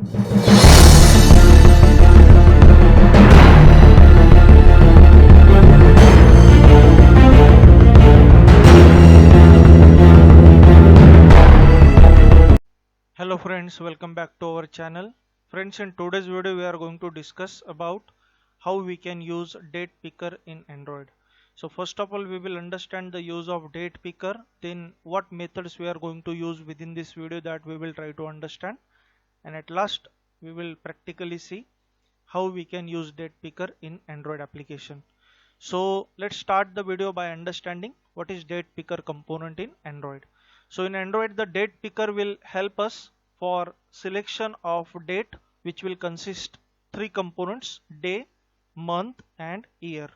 Hello friends, welcome back to our channel. Friends, in today's video we are going to discuss about how we can use date picker in Android. So first of all we will understand the use of date picker, then what methods we are going to use within this video that we will try to understand, and at last we will practically see how we can use date picker in Android application. So let's start the video by understanding what is date picker component in Android. So in Android the date picker will help us for selection of date, which will consist three components: day, month and year.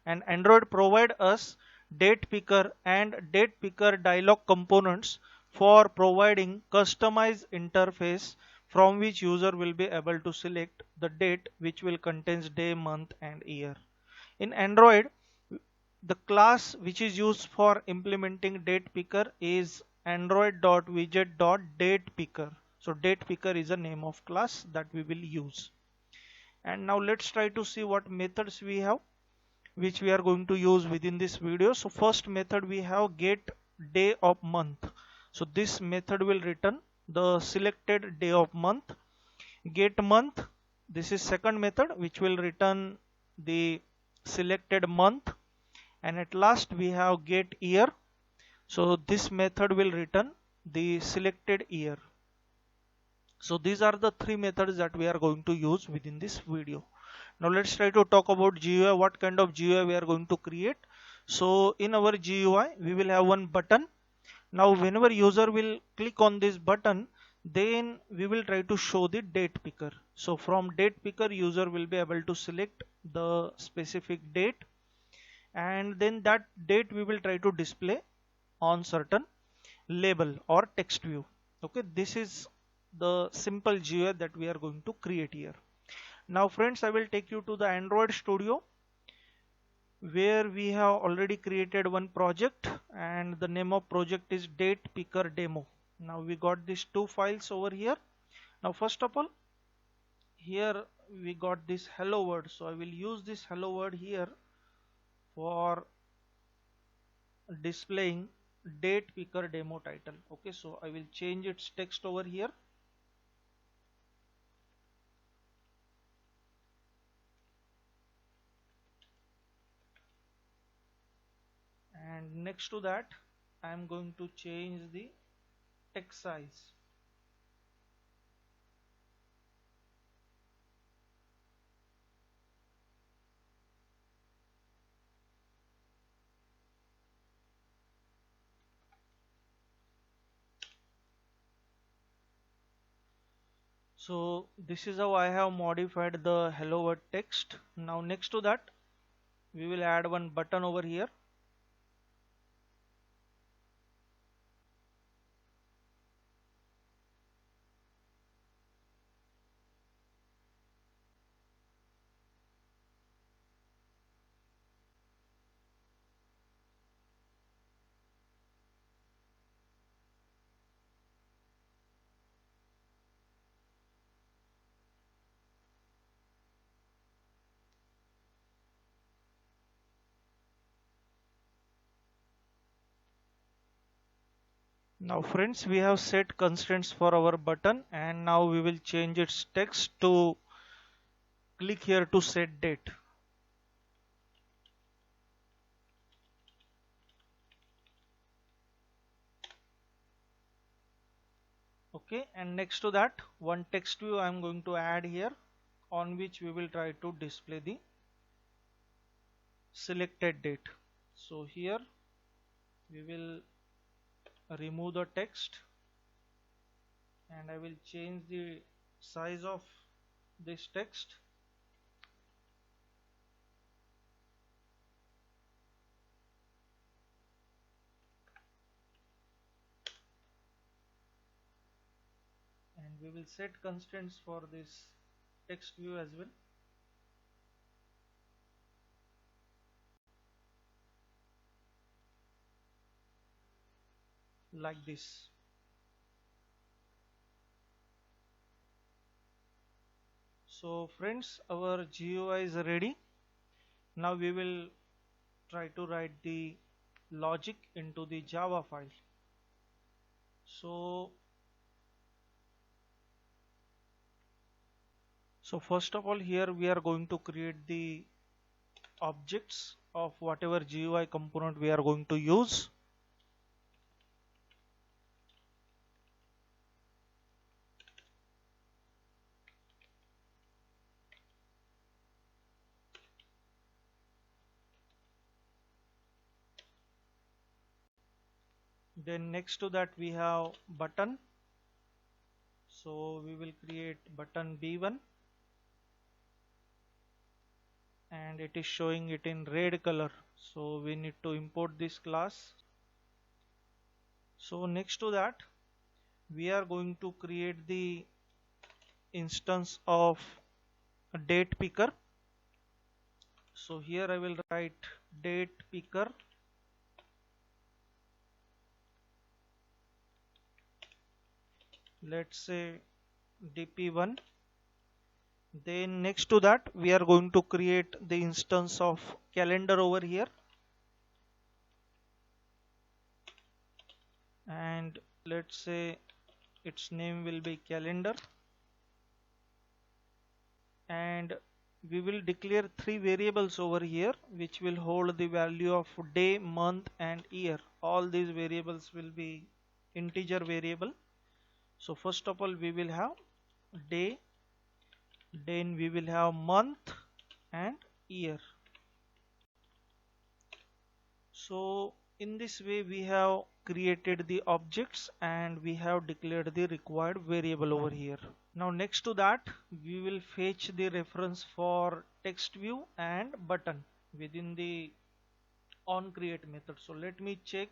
And Android provide us date picker and date picker dialog components for providing customized interface from which user will be able to select the date which will contains day, month and year. In Android, the class which is used for implementing date picker is android.widget.datePicker. So datePicker is a name of class that we will use. And now let's try to see what methods we have which we are going to use within this video. So first method we have get day of month. So this method will return the selected day of month. Get month, this is second method which will return the selected month. And at last we have get year. So this method will return the selected year. So these are the three methods that we are going to use within this video. Now let's try to talk about GUI, what kind of GUI we are going to create. So in our GUI we will have one button. Now whenever user will click on this button, then we will try to show the date picker. So from date picker user will be able to select the specific date, and then that date we will try to display on certain label or text view. Okay, this is the simple GUI that we are going to create here. Now friends, I will take you to the Android Studio where we have already created one project, and the name of project is date picker demo. Now we got these two files over here. Now first of all, here we got this hello world, so I will use this hello world here for displaying date picker demo title. Okay, so I will change its text over here. And next to that I am going to change the text size. So this is how I have modified the hello world text. Now next to that we will add one button over here. Now friends, we have set constraints for our button, and now we will change its text to click here to set date. Okay, and next to that one text view I am going to add here, on which we will try to display the selected date. So here we will remove the text, and I will change the size of this text. And we will set constraints for this text view as well. Like this. So friends, our GUI is ready. Now we will try to write the logic into the Java file. So first of all, here we are going to create the objects of whatever GUI component we are going to use. Then next to that we have button. So we will create button B1 and it is showing it in red color. So we need to import this class. So next to that we are going to create the instance of date picker. So here I will write date picker, let's say dp1. Then next to that we are going to create the instance of calendar over here, and let's say its name will be calendar, and we will declare three variables over here which will hold the value of day, month and year. All these variables will be integer variable. So first of all we will have day, then we will have month and year. So in this way we have created the objects and we have declared the required variable over here. Now next to that we will fetch the reference for text view and button within the onCreate method. So let me check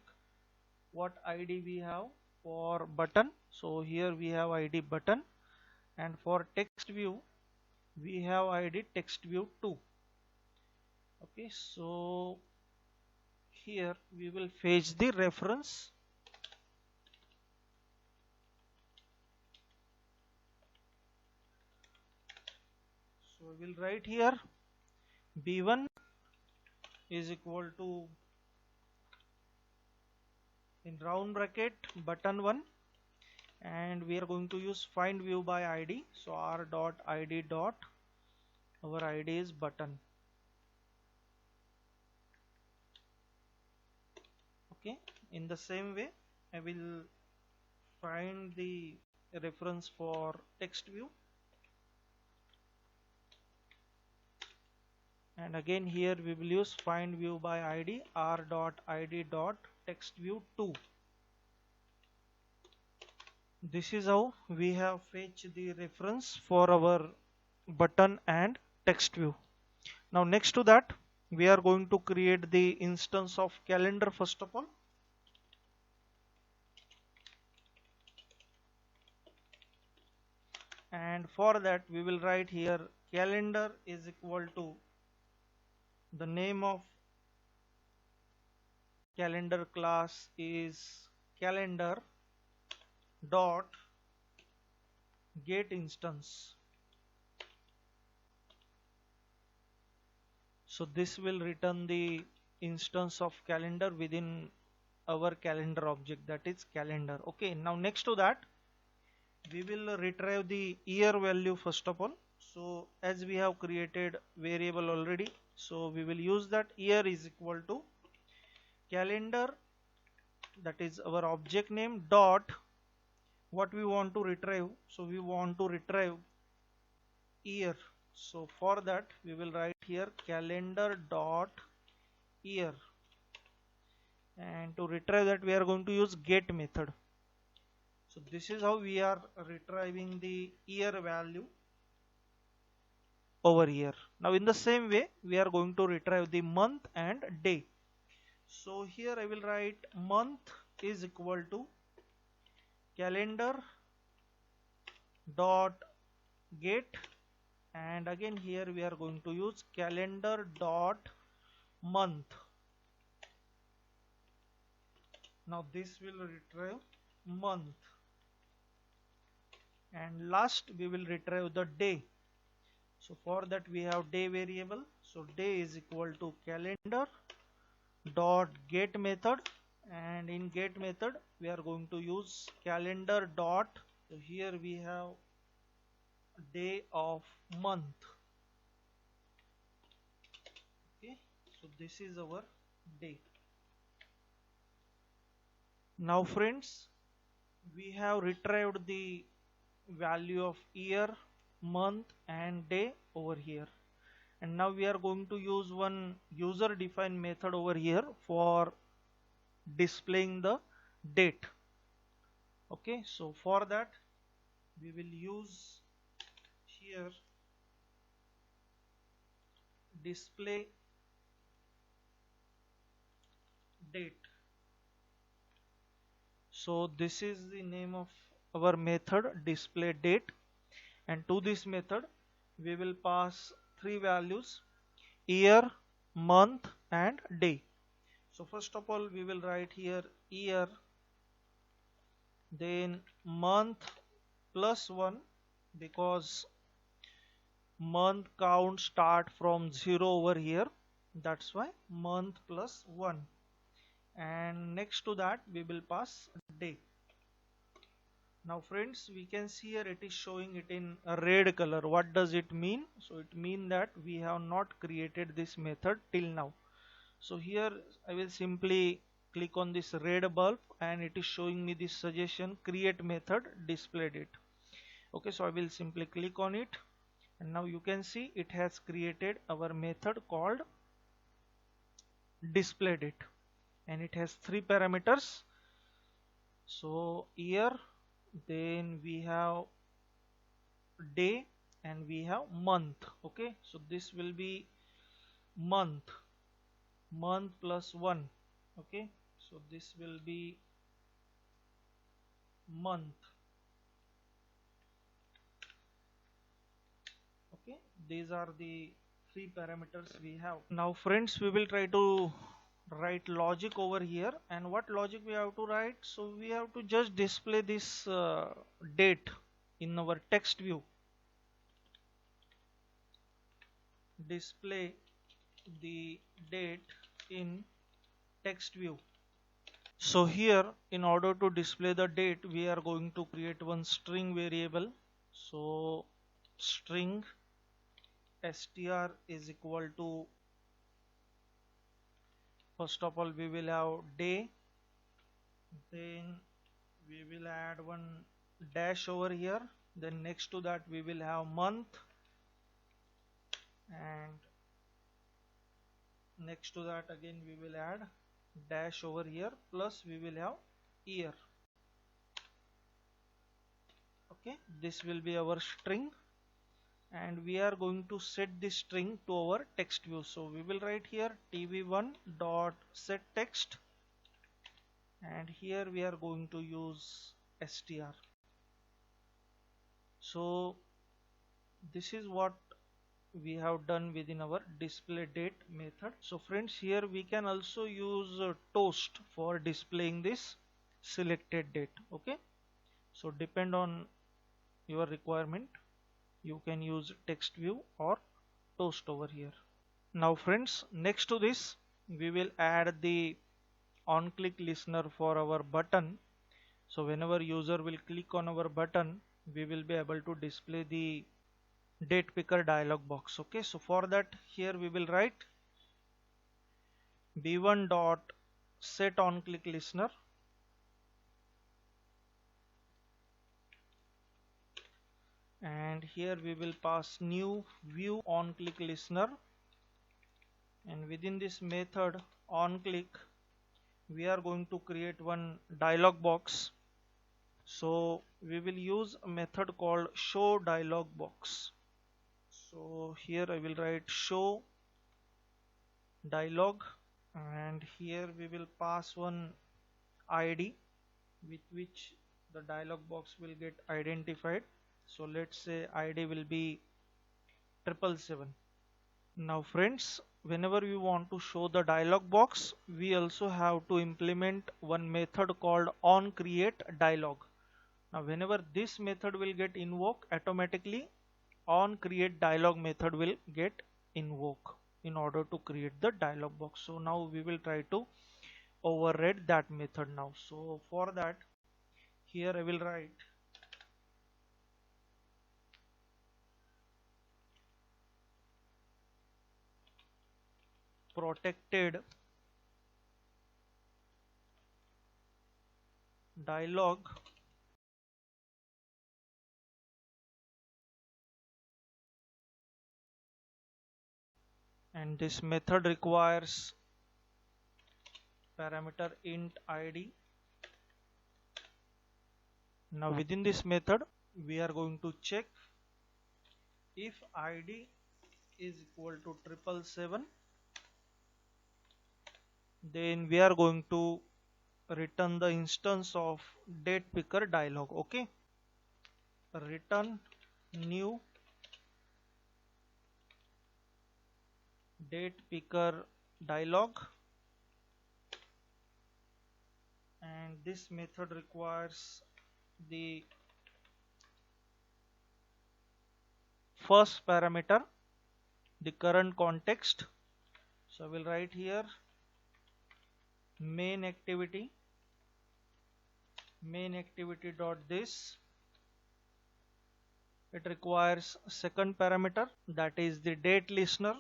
what ID we have for button. So here we have ID button, and for text view we have ID text view 2. Okay, so here we will fetch the reference. So we will write here B1 is equal to, in round bracket, button1, and we are going to use find view by ID. So r dot id dot, our ID is button. Okay, in the same way I will find the reference for text view, and again here we will use find view by ID, r dot id dot text view 2. This is how we have fetched the reference for our button and text view. Now next to that we are going to create the instance of calendar first of all. And for that we will write here calendar is equal to the name of calendar class is calendar dot get instance. So this will return the instance of calendar within our calendar object, that is calendar. Okay, now next to that we will retrieve the year value first of all. So as we have created variable already, so we will use that year is equal to calendar, that is our object name, dot what we want to retrieve. So we want to retrieve year. So for that we will write here calendar dot year, and to retrieve that we are going to use get method. So this is how we are retrieving the year value over here. Now in the same way we are going to retrieve the month and day. So here I will write month is equal to calendar dot get, and again here we are going to use calendar dot month. Now this will retrieve month, and last we will retrieve the day. So for that we have day variable. So day is equal to calendar dot get method, and in get method we are going to use calendar dot. So here we have day of month. Okay, so this is our day. Now friends, we have retrieved the value of year, month and day over here, and now we are going to use one user defined method over here for displaying the date. Okay, so for that we will use here display date. So this is the name of our method, display date, and to this method we will pass three values: year, month and day. So first of all we will write here year, then month plus 1, because month count start from 0 over here, that's why month plus 1, and next to that we will pass day. Now friends, we can see here it is showing it in a red color. What does it mean? So it means that we have not created this method till now. So here I will simply click on this red bulb and it is showing me this suggestion, create method display date. Okay, so I will simply click on it, and now you can see it has created our method called display date, and it has three parameters. So year, then we have day and we have month. Okay, so this will be month plus 1. Okay, so this will be month. Okay, these are the three parameters we have. Now friends, we will try to write logic over here, and what logic we have to write? So we have to just display this date in our text view. Display the date in text view. So here, in order to display the date, we are going to create one string variable. So string str is equal to, first of all we will have day, then we will add one dash over here, then next to that we will have month, and next to that again we will add dash over here, plus we will have year. Okay, this will be our string, and we are going to set this string to our text view. So we will write here tv1 dot set text, and here we are going to use str. So this is what we have done within our display date method. So friends, here we can also use toast for displaying this selected date. Okay, so depend on your requirement, you can use text view or toast over here. Now friends, next to this we will add the on click listener for our button. So whenever user will click on our button, we will be able to display the date picker dialog box. Okay, so for that here we will write b1 dot set on click listener, and here we will pass new view on click listener, and within this method on click we are going to create one dialog box. So we will use a method called show dialog box. So here I will write show dialog, and here we will pass one ID with which the dialog box will get identified. So let's say ID will be 777. Now friends, whenever we want to show the dialog box, we also have to implement one method called onCreateDialog. Now whenever this method will get invoked, automatically on create dialog method will get invoked in order to create the dialog box. So now we will try to override that method now. So for that, here I will write protected dialog, and this method requires parameter int id. Now within this method we are going to check if id is equal to 777, then we are going to return the instance of DatePicker dialog. Okay, return new DatePicker dialog, and this method requires the first parameter, the current context. So I will write here main activity dot this. It requires second parameter, that is the date listener.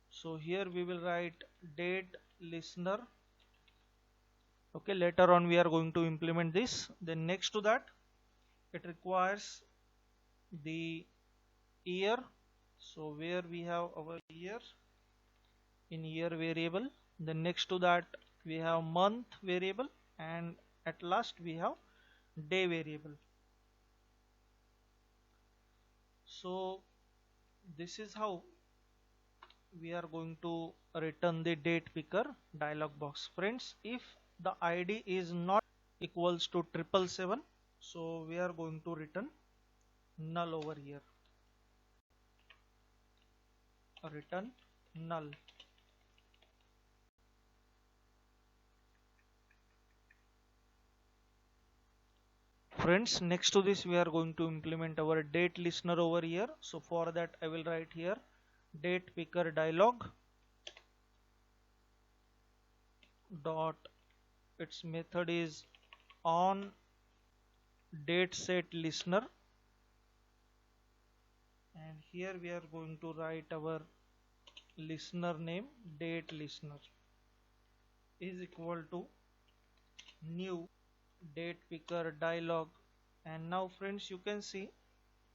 So here we will write date listener. Okay, later on we are going to implement this. Then next to that, it requires the year. So where we have our year in year variable. Then next to that we have month variable, and at last we have day variable. So this is how we are going to return the date picker dialog box. Friends, if the id is not equals to 777, so we are going to return null over here. Return null. Friends, next to this we are going to implement our date listener over here. So for that I will write here date picker dialog dot, its method is on date set listener, and here we are going to write our listener name date listener is equal to new date picker dialog. And now friends, you can see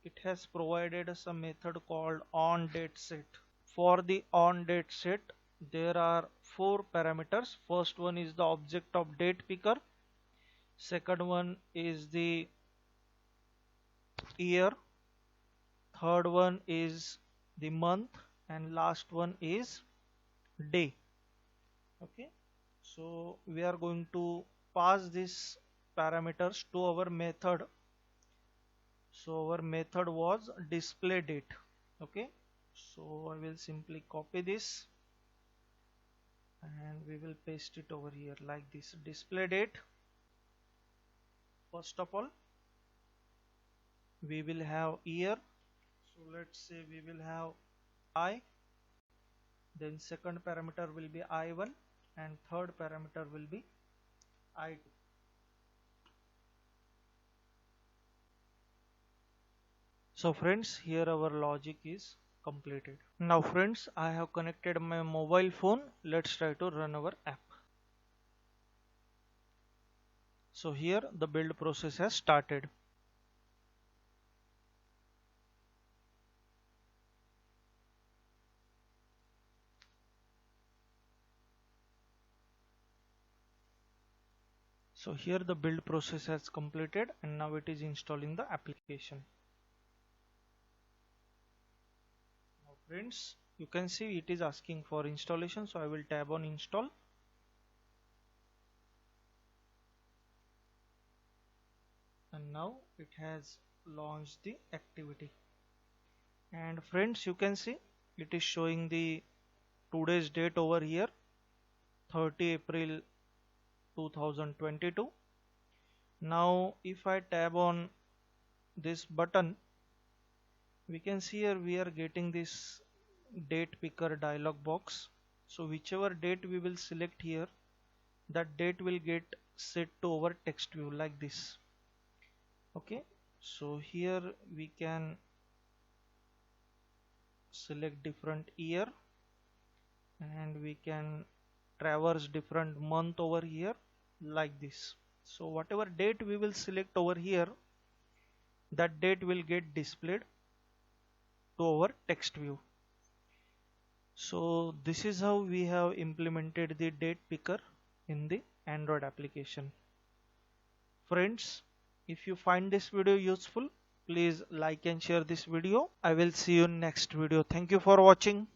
it has provided us a method called on date set. For the on date set there are four parameters. First one is the object of date picker, second one is the year, third one is the month, and last one is day. Okay, so we are going to pass these parameters to our method. So our method was display date. Okay, so I will simply copy this and we will paste it over here like this. Display date, first of all we will have year, so let's say we will have I, then second parameter will be I1, and third parameter will be I2. So friends, here our logic is completed. Now friends, I have connected my mobile phone. Let's try to run our app. So here the build process has started. So here the build process has completed, and now it is installing the application. Now friends, you can see it is asking for installation, so I will tab on install. And now it has launched the activity. And friends, you can see it is showing the today's date over here, 30 April 2022. Now if I tab on this button, We can see here we are getting this date picker dialog box. So whichever date we will select here, that date will get set to our text view like this. Okay, so here we can select different year and we can traverse different month over here like this. So whatever date we will select over here, that date will get displayed to our text view. So this is how we have implemented the date picker in the Android application. Friends, if you find this video useful, please like and share this video. I will see you in next video. Thank you for watching.